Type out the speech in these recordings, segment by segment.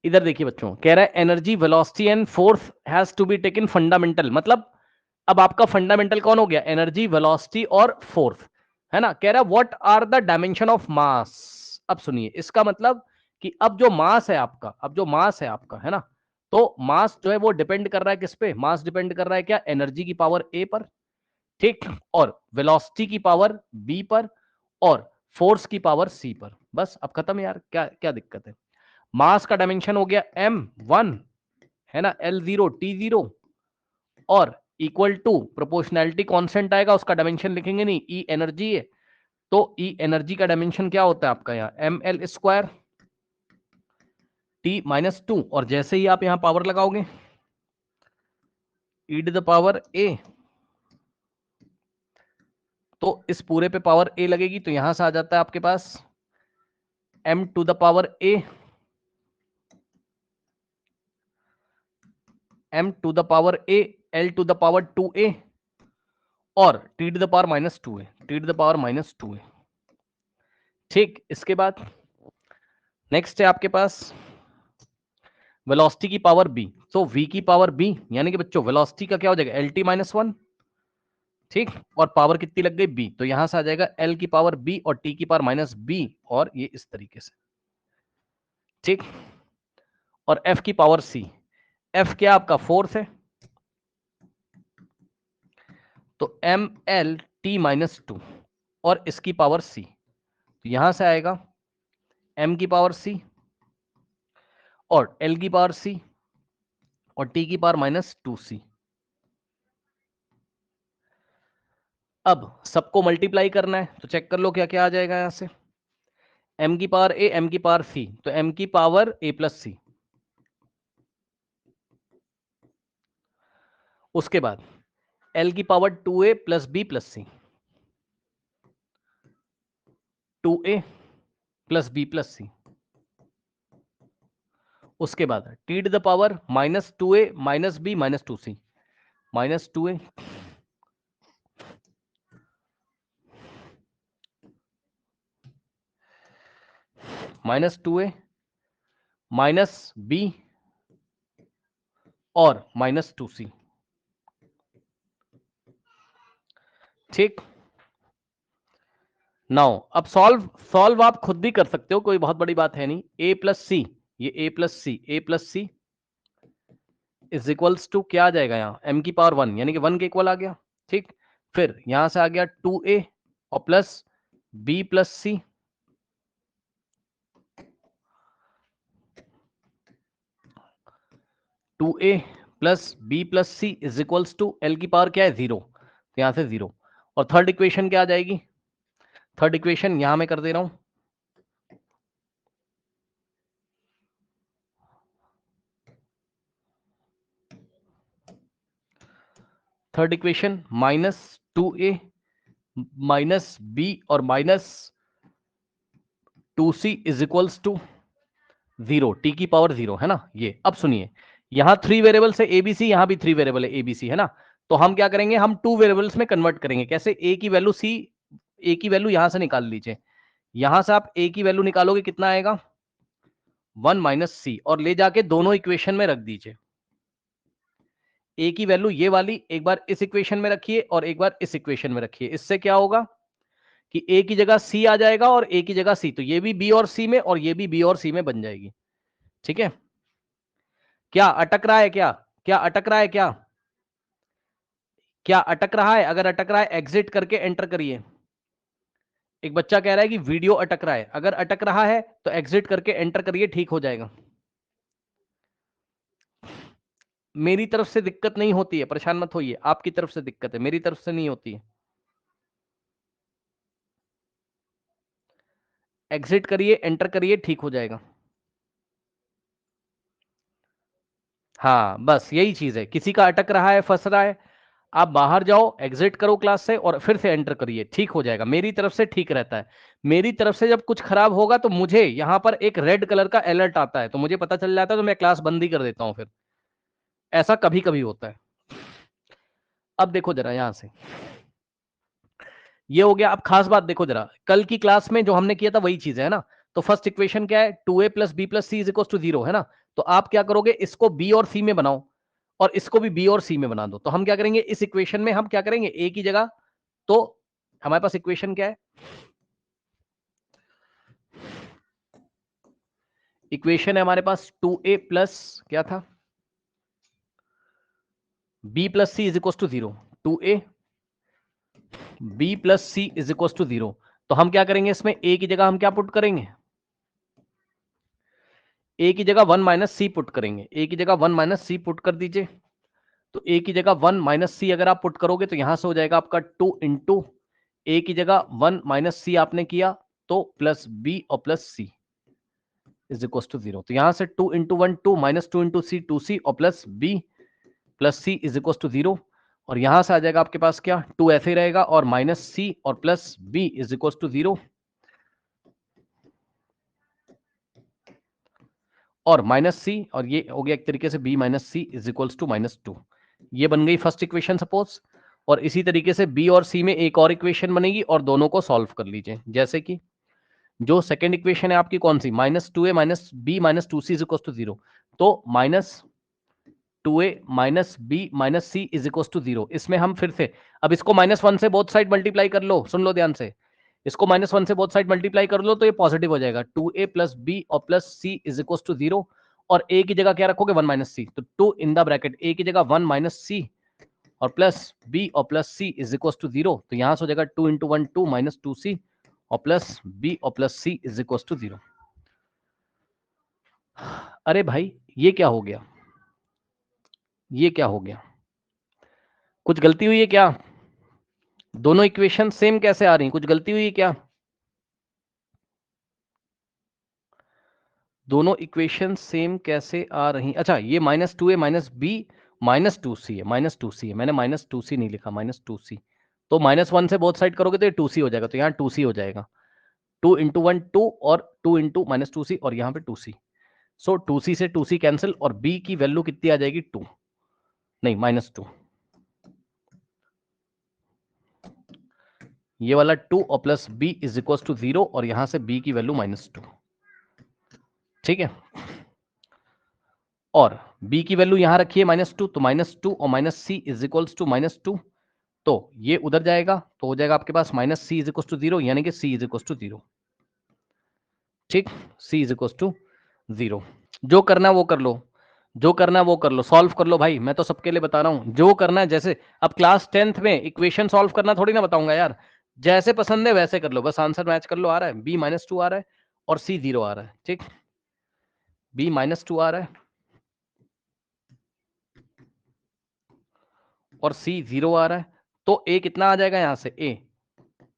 इधर देखिए बच्चों, कह रहा है energy velocity and force has to be taken fundamental, मतलब अब आपका फंडामेंटल कौन हो गया, एनर्जी वेलोसिटी और फोर्स, है ना। कह रहा है what are the dimension of mass. अब सुनिए, इसका मतलब कि अब जो मास है आपका, अब जो मास है आपका, है ना, तो मास जो है वो डिपेंड कर रहा है किस पे, मास डिपेंड कर रहा है क्या, एनर्जी की पावर ए पर, ठीक, और वेलोसिटी की पावर बी पर, और फोर्स की पावर सी पर। बस अब खत्म यार, क्या क्या दिक्कत है। मास का डायमेंशन हो गया m1, है ना, L0 T0, और इक्वल टू प्रोपोर्शनैलिटी कांस्टेंट आएगा, उसका डायमेंशन लिखेंगे नहीं, ई एनर्जी है, तो ई एनर्जी का डायमेंशन क्या होता है आपका यहाँ, ml² T-2, और जैसे ही आप यहाँ पावर लगाओगे e to the power a, तो इस पूरे पे पावर a लगेगी, तो यहां से आ जाता है आपके पास m to the power a, m to the power a, l to the power 2a, और t to the power -2a, t to the power -2a। ठीक, इसके बाद नेक्स्ट है आपके पास वेलोसिटी की पावर b, तो v की पावर b, यानी कि बच्चों वेलोसिटी का क्या हो जाएगा, lt-1, ठीक, और पावर कितनी लग गई b, तो यहां से आ जाएगा l की पावर b और t की पावर -b, और ये इस तरीके से, ठीक, और f की पावर c, f क्या आपका फोर्स है, तो mlt-2, और इसकी पावर c, तो यहां से आएगा m की पावर c और l की पावर c और t की पावर -2c। अब सबको मल्टीप्लाई करना है, तो चेक कर लो क्या क्या आ जाएगा यहां से, m की पावर a, m की पावर c, तो m की पावर a प्लस c, उसके बाद l की power 2a plus b plus c, 2a plus b plus c, उसके बाद t to the power -2a minus b minus 2c, -2a -2a minus b और -2c, ठीक। Now अब solve solve आप खुद भी कर सकते हो, कोई बहुत बड़ी बात है नहीं। a प्लस सी, ये a plus C, a plus C is equals to क्या आ जाएगा यहाँ, m की पावर 1, यानी कि 1 के इक्वल आ गया, ठीक। फिर यहां से आ गया 2a और plus b plus C, 2a plus b plus C is equals to l की पावर क्या है 0, तो यहां से 0, और थर्ड इक्वेशन क्या आ जाएगी, थर्ड इक्वेशन यहां मैं कर दे रहा हूं, third equation -2a minus b और -2c is equals to 0, t की पावर 0, है ना। ये अब सुनिए, यहां 3 वेरिएबल है एबीसी, यहां भी 3 वेरिएबल है एबीसी, है ना। तो हम क्या करेंगे, हम 2 वेरिएबल्स में कन्वर्ट करेंगे, कैसे, a की वैल्यू c, a की वैल्यू यहां से निकाल लीजिए, यहां से आप a की वैल्यू निकालोगे कितना आएगा 1 माइनस सी, और ले जाके दोनों इक्वेशन में रख दीजिए। a की वैल्यू ये वाली एक बार इस इक्वेशन में रखिए और एक बार इस इक्वेशन में रखिए, इससे क्या होगा कि a की जगह c आ जाएगा और a की जगह c, तो ये भी b और c में और ये भी b और c में बन जाएगी, ठीक है। क्या अटक रहा है, क्या क्या अटक रहा है, क्या क्या अटक रहा है, अगर अटक रहा है एग्जिट करके एंटर करिए। एक बच्चा कह रहा है कि वीडियो अटक रहा है, अगर अटक रहा है तो एग्जिट करके एंटर करिए, ठीक हो जाएगा। मेरी तरफ से दिक्कत नहीं होती है, परेशान मत होइए, आपकी तरफ से दिक्कत है, मेरी तरफ से नहीं होती है। एग्जिट करिए, एंटर करिए, ठीक हो जाएगा। हाँ बस यही चीज है, किसी का अटक रहा है, फंस रहा है, आप बाहर जाओ, एग्जिट करो क्लास से और फिर से एंटर करिए, ठीक हो जाएगा। मेरी तरफ से ठीक रहता है, मेरी तरफ से जब कुछ खराब होगा तो मुझे यहां पर एक रेड कलर का अलर्ट आता है, तो मुझे पता चल जाता है, तो मैं क्लास बंद ही कर देता हूं फिर, ऐसा कभी कभी होता है। अब देखो जरा यहां से, ये हो गया। अब खास बात देखो जरा, कल की क्लास में जो हमने किया था वही चीज है ना, तो फर्स्ट इक्वेशन क्या है, 2a plus B plus C is equal to 0, है ना। तो आप क्या करोगे, इसको बी और सी में बनाओ और इसको भी बी और सी में बना दो। तो हम क्या करेंगे, इस इक्वेशन में हम क्या करेंगे, ए की जगह, तो हमारे पास इक्वेशन क्या है, इक्वेशन है हमारे पास 2a प्लस क्या था, B plus C is equal to 0, 2a B plus C is equal to 0। तो हम क्या करेंगे, इसमें ए की जगह हम क्या पुट करेंगे, ए की जगह 1 माइनस सी पुट करेंगे, ए की जगह 1 माइनस सी पुट कर दीजिए। तो ए की जगह 1 माइनस सी अगर आप पुट करोगे तो यहां से हो जाएगा आपका 2 इंटू ए की जगह 1 माइनस सी आपने किया तो प्लस बी और plus C is equal to 0। तो यहां से 2 into 1 2 minus 2 into C 2c और plus B plus C is equal to 0। और यहां से आ जाएगा आपके पास क्या, 2 ऐसे ही रहेगा और माइनस सी और plus B is equal to 0 और माइनस सी, और ये हो गया एक तरीके से B minus C is equals to -2। ये बन गई फर्स्ट इक्वेशन सपोज। और इसी तरीके से बी और सी में एक और इक्वेशन बनेगी और दोनों को सॉल्व कर लीजिए। जैसे कि जो सेकेंड इक्वेशन है आपकी कौन सी, -2a minus B minus 2c is equal to 0। तो -2a minus B minus C is equal to 0। इसमें हम फिर से अब इसको -1 से बोथ साइड मल्टीप्लाई कर लो, सुन लो ध्यान से, इसको -1 से बोथ साइड मल्टीप्लाई कर लो तो ये पॉजिटिव हो जाएगा, 2a प्लस बी और plus C is equal to 0। और a की जगह क्या रखोगे, 1 माइनस सी, तो 2 इन द ब्रैकेट a की जगह 1 माइनस सी और प्लस b और plus c is equal to 0। तो यहां से हो जाएगा 2 इंटू 1 2 माइनस 2c और प्लस b और plus c is equal to 0। अरे भाई ये क्या हो गया, ये क्या हो गया, कुछ गलती हुई है क्या, दोनों इक्वेशन सेम कैसे आ रही हैं, कुछ गलती हुई है क्या, दोनों इक्वेशन सेम कैसे आ रही, अच्छा ये -2a माइनस बी -2c है, -2c है, मैंने -2c नहीं लिखा, -2c। तो -1 से बोथ साइड करोगे तो ये 2c हो जाएगा, तो यहाँ 2c हो जाएगा, 2 इंटू 1 2 और 2 इंटू -2c और यहाँ पे 2c। सो 2c से 2c कैंसिल और b की वैल्यू कितनी आ जाएगी, 2, नहीं -2, ये वाला 2 और plus b is equal to 0 और यहां से b की वैल्यू -2, ठीक है। और b की वैल्यू यहां रखिए -2, तो -2 और minus C is equals to -2, तो ये उधर जाएगा तो हो जाएगा आपके पास minus C is equal to 0, यानी कि सी इज इक्वल टू 0, ठीक, सी इज इक्वल टू 0। जो करना वो कर लो, जो करना वो कर लो, सॉल्व कर लो भाई, मैं तो सबके लिए बता रहा हूं, जो करना है। जैसे अब क्लास 10th में इक्वेशन सॉल्व करना थोड़ी ना बताऊंगा यार, जैसे पसंद है वैसे कर लो, बस आंसर मैच कर लो, आ रहा है b -2 आ रहा है और c 0 आ रहा है, ठीक, b -2 आ रहा है और c 0 आ रहा है, तो a कितना आ जाएगा, यहां से a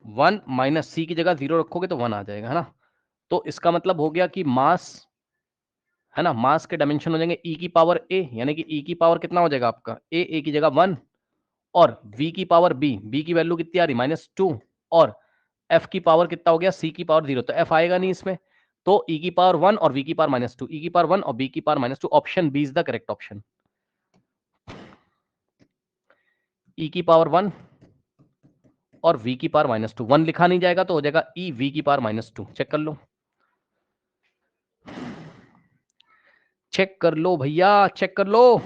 1 माइनस सी की जगह 0 रखोगे तो 1 आ जाएगा, है ना। तो इसका मतलब हो गया कि मास, है ना, मास के डायमेंशन हो जाएंगे e की पावर a, यानी कि e की पावर कितना हो जाएगा आपका a की जगह 1 और v की पावर b की वैल्यू कितनी आ रही -2 और f की पावर कितना हो गया c की पावर 0, तो f आएगा नहीं इसमें, तो e की पावर 1 और v की पावर -2, e की पावर 1 और b की power -2, option B is the correct option, e की पावर 1 और v की पावर -2, 1 लिखा नहीं जाएगा तो हो जाएगा e v की पावर -2, चेक कर लो, चेक कर लो भैया, चेक कर लो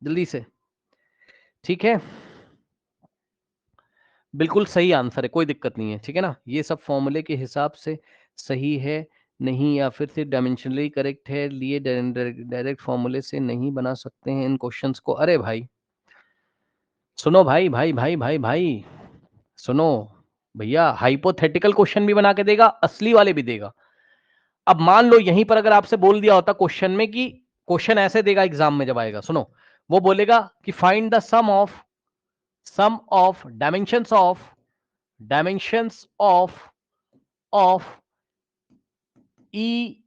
जल्दी से, ठीक है, बिल्कुल सही आंसर है, कोई दिक्कत नहीं है, ठीक है ना। ये सब फॉर्मूले के हिसाब से सही है नहीं, या फिर से डायमेंशनली करेक्ट है, लिए डायरेक्ट फॉर्मूले से नहीं बना सकते हैं इन क्वेश्चंस को। अरे भाई सुनो भाई भाई भाई भाई भाई सुनो भैया, हाइपोथेटिकल क्वेश्चन भी बना के देगा, असली वाले भी देगा। अब मान लो यहीं पर अगर आपसे बोल दिया होता क्वेश्चन में कि क्वेश्चन ऐसे देगा एग्जाम में जब आएगा, सुनो, वो बोलेगा कि find the sum of dimensions of E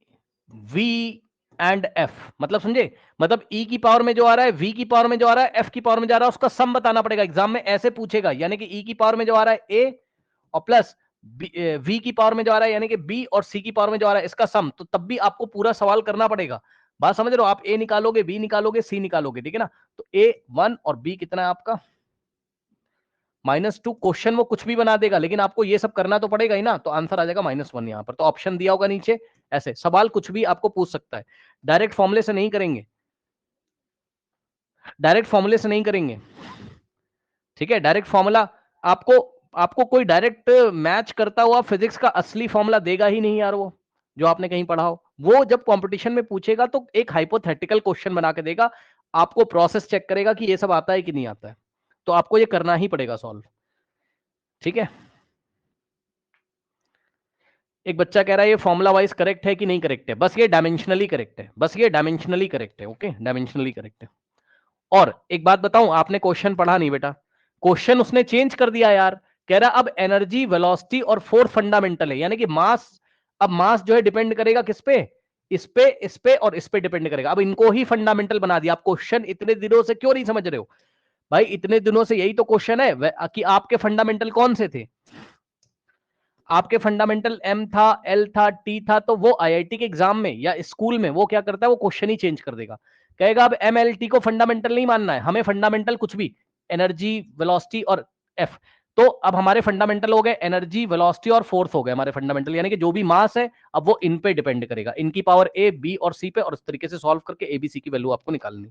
V and F, मतलब समझे, मतलब ई की पावर में जो आ रहा है, वी की पावर में जो आ रहा है, एफ की पावर में जा रहा है, उसका सम बताना पड़ेगा एग्जाम में, ऐसे पूछेगा, यानी कि ई की पावर में जो आ रहा है ए और प्लस वी की पावर में जो आ रहा है यानी कि बी और सी की पावर में जो आ रहा है इसका सम, तो तब भी आपको पूरा सवाल करना पड़ेगा। बात समझ रहे हो, आप ए निकालोगे, बी निकालोगे, सी निकालोगे, ठीक है ना। तो ए 1 और बी कितना है आपका -2, क्वेश्चन वो कुछ भी बना देगा लेकिन आपको ये सब करना तो पड़ेगा ही ना, तो आंसर आ जाएगा -1 यहां पर। तो ऑप्शन दिया होगा नीचे ऐसे सवाल कुछ भी आपको पूछ सकता है, डायरेक्ट फॉर्मूले से नहीं करेंगे, डायरेक्ट फॉर्मूले से नहीं करेंगे, ठीक है। डायरेक्ट फॉर्मूला आपको आपको कोई डायरेक्ट मैच करता हुआ फिजिक्स का असली फॉर्मूला देगा ही नहीं यार, वो जो आपने कहीं पढ़ा हो। वो जब कंपटीशन में पूछेगा तो एक हाइपोथेटिकल क्वेश्चन बना के देगा, आपको प्रोसेस चेक करेगा कि ये सब आता है कि नहीं आता है, तो आपको ये करना ही पड़ेगा सॉल्व, ठीक है। एक बच्चा कह रहा है ये फॉर्मुला वाइज करेक्ट है कि नहीं करेक्ट है, बस ये डायमेंशनली करेक्ट है, बस ये डायमेंशनली करेक्ट है, ओके, डायमेंशनली करेक्ट है। और एक बात बताऊं, आपने क्वेश्चन पढ़ा नहीं बेटा, क्वेश्चन उसने चेंज कर दिया यार। कह रहा अब एनर्जी वेलोसिटी और फोर्स फंडामेंटल है, यानी कि मास, अब मास जो है डिपेंड करेगा किस पे, इस पे और इस पे डिपेंड करेगा। अब इनको ही फंडामेंटल बना दिया। आप क्वेश्चन इतने दिनों से क्यों नहीं समझ रहे हो भाई? इतने दिनों से यही तो क्वेश्चन है कि आपके फंडामेंटल कौन से थे? आपके फंडामेंटल एम था, एल था, टी था, तो वो आईआईटी के एग्जाम में या स्कूल में वो क्या करता है, वो क्वेश्चन ही चेंज कर देगा। कहेगा अब एम एल टी को फंडामेंटल नहीं मानना है, हमें फंडामेंटल कुछ भी, एनर्जी, वेलोसिटी और एफ। तो अब हमारे फंडामेंटल हो गए एनर्जी, वेलोसिटी और फोर्स हो गए हमारे फंडामेंटल, यानी कि जो भी मास है अब वो इन पे डिपेंड करेगा, इनकी पावर ए, बी और सी पे, और इस तरीके से सॉल्व करके एबीसी की वैल्यू आपको निकालनी।